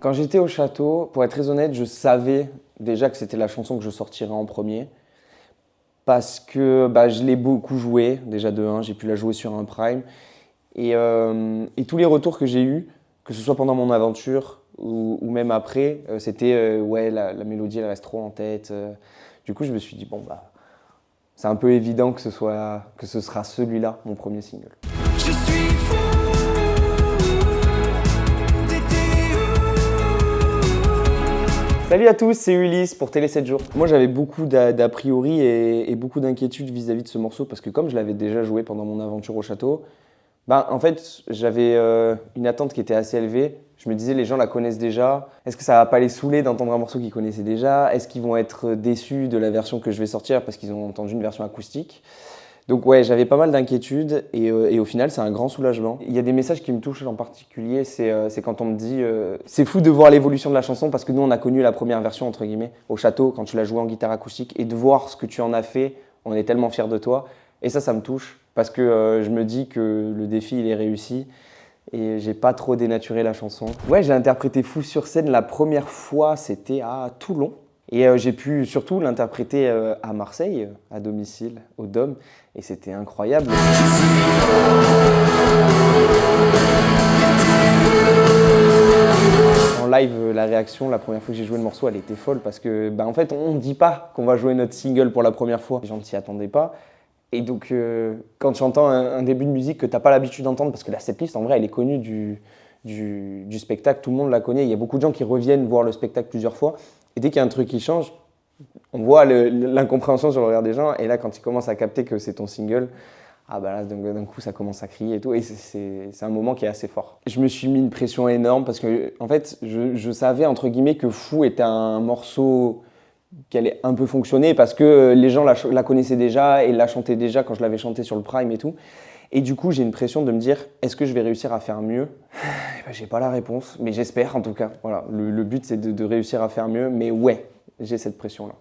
Quand j'étais au château, pour être très honnête, je savais déjà que c'était la chanson que je sortirais en premier. Parce que je l'ai beaucoup jouée, déjà de 1, j'ai pu la jouer sur un Prime. Et tous les retours que j'ai eus, que ce soit pendant mon aventure ou même après, c'était ouais, la mélodie elle reste trop en tête. Du coup, je me suis dit, bon, c'est un peu évident que ce sera celui-là, mon premier single. Je suis fou d'été. Salut à tous, c'est Ulysse pour Télé 7 jours. Moi j'avais beaucoup d'a priori et beaucoup d'inquiétudes vis-à-vis de ce morceau parce que comme je l'avais déjà joué pendant mon aventure au château, en fait j'avais une attente qui était assez élevée. Je me disais les gens la connaissent déjà, est-ce que ça va pas les saouler d'entendre un morceau qu'ils connaissaient déjà? Est-ce qu'ils vont être déçus de la version que je vais sortir parce qu'ils ont entendu une version acoustique? Donc ouais, j'avais pas mal d'inquiétudes et au final, c'est un grand soulagement. Il y a des messages qui me touchent en particulier, c'est quand on me dit c'est fou de voir l'évolution de la chanson parce que nous, on a connu la première version, entre guillemets, au château, quand tu l'as jouée en guitare acoustique, et de voir ce que tu en as fait, on est tellement fiers de toi. Et ça me touche parce que je me dis que le défi, il est réussi et j'ai pas trop dénaturé la chanson. Ouais, j'ai interprété Fou sur scène la première fois, c'était à Toulon. Et j'ai pu surtout l'interpréter à Marseille, à domicile, au Dôme, et c'était incroyable. En live, la réaction, la première fois que j'ai joué le morceau, elle était folle parce que, en fait, on ne dit pas qu'on va jouer notre single pour la première fois. Les gens ne s'y attendaient pas. Et donc, quand tu entends un début de musique que tu n'as pas l'habitude d'entendre, parce que la setlist, en vrai, elle est connue du spectacle, tout le monde la connaît. Il y a beaucoup de gens qui reviennent voir le spectacle plusieurs fois. Et dès qu'il y a un truc qui change, on voit l'incompréhension sur le regard des gens. Et là, quand ils commencent à capter que c'est ton single, là, d'un coup, ça commence à crier et tout. Et c'est un moment qui est assez fort. Je me suis mis une pression énorme parce que, en fait, je savais, entre guillemets, que Fou était un morceau qui allait un peu fonctionner parce que les gens la connaissaient déjà et la chantaient déjà quand je l'avais chanté sur le Prime et tout. Et du coup, j'ai une pression de me dire, est-ce que je vais réussir à faire mieux? J'ai pas la réponse, mais j'espère en tout cas. Voilà, le but c'est de réussir à faire mieux, mais ouais, j'ai cette pression-là.